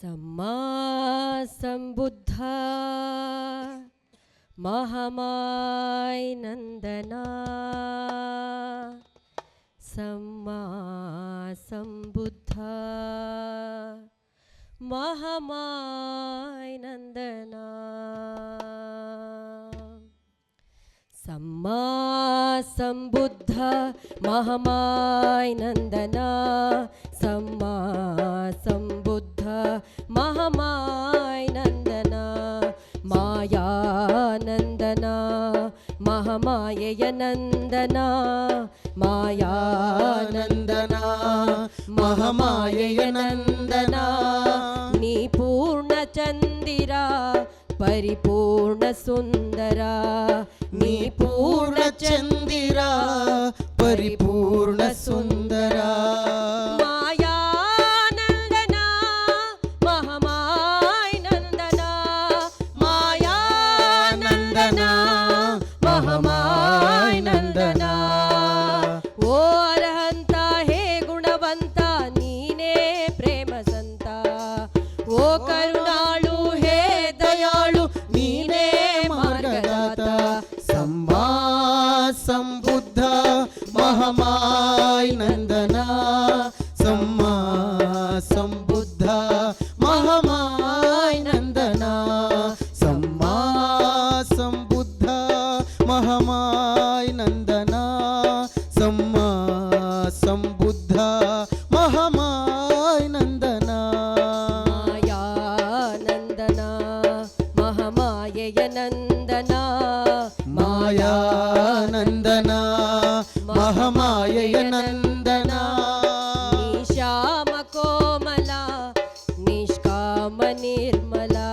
सम्मा संबुद्ध महामाय नंदना सम्मा संबुद्ध महामाय नंदना सम्मा संबुद्ध महामाय नंदना सम्मा संबुद्ध महामाय नंदना मायानंदना महामायय नंदना मायानंदना महामायय नंदना नी पूर्ण चंदिरा परिपूर्ण सुंदरा नी पूर्ण चंदिरा परिपूर्ण सुंदरा मायानंदना महामाय नंदना मायानंदना महामाय नंदना ओ अरहंत हे गुणवंत नीने प्रेम संत ओ करुणाळु हे दयाळु नीने मार्गदाता सम्मा संबुद्ध महामाय नंदना सम्मा संबुद्ध महामाय नंदना सम्मा संबुद्ध महामाय नंदना सम्मा संबुद्ध महामाय नंदना मायानंदना महामायय नंदना मायानंदना महामायय नंदना निशाम कोमला निष्काम निर्मला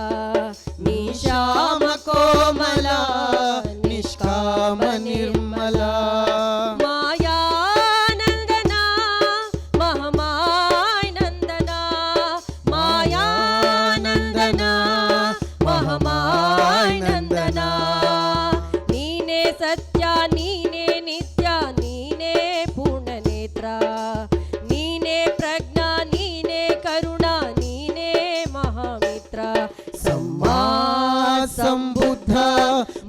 निशाम कोमला निष्काम निर्मला मायानंदना महामाय नंदना मायानंदना महामाय नंदना नीने सत्य नीने नित्य नीने पूर्ण नेत्र नीने प्रज्ञा नीने करुणा नीने महामित्र सम्मा संबुद्ध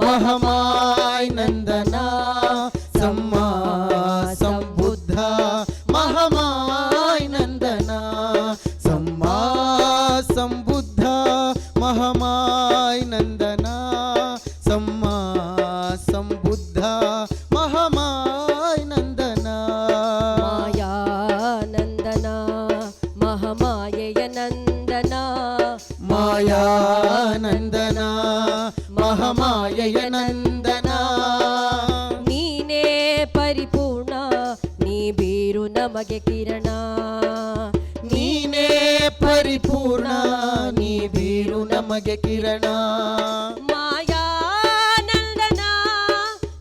महामाय नंदना सम्मा संबुद्ध महामाय नंदना सम्मा संबुद्ध महामाय नंदना सम्मा संबुद्ध महामाय नंदना मायानंदना महामायय नंदना मायानंदना महामायय नंदना ನೀನೇ ಪರಿಪೂರ್ಣ ನೀ ಬೀರು ನಮಗೆ ಕಿರಣ ನೀನೇ ಪರಿಪೂರ್ಣ ನೀ ಬೀರು ನಮಗೆ ಕಿರಣ ಮಾಯಾನಂದನ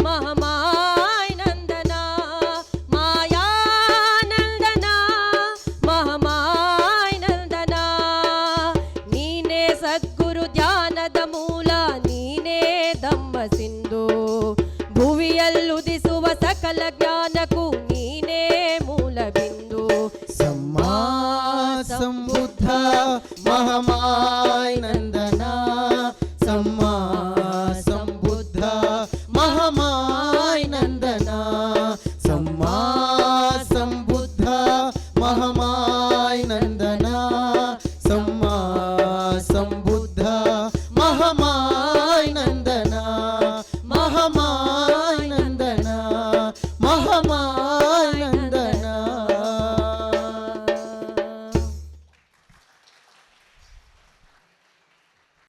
ಮಹಾಮಾಯ ನಂದನ ಮಾಯಾನಂದನ ಮಹಾಮಾಯ ನಂದನ ನೀನೇ ಸದ್ಗುರು ಧ್ಯಾನದ ಮೂಲ ನೀನೇ ಧಮ್ಮ ಸಿಂಧು ಭುವಿಯಲ್ಲುದಿಸುವ ಸಕಲ ಜ್ಞಾನಕ್ಕೂ ನೀನೇ ಮೂಲ ಬಿಂದು सम्मा संबुद्ध महामाय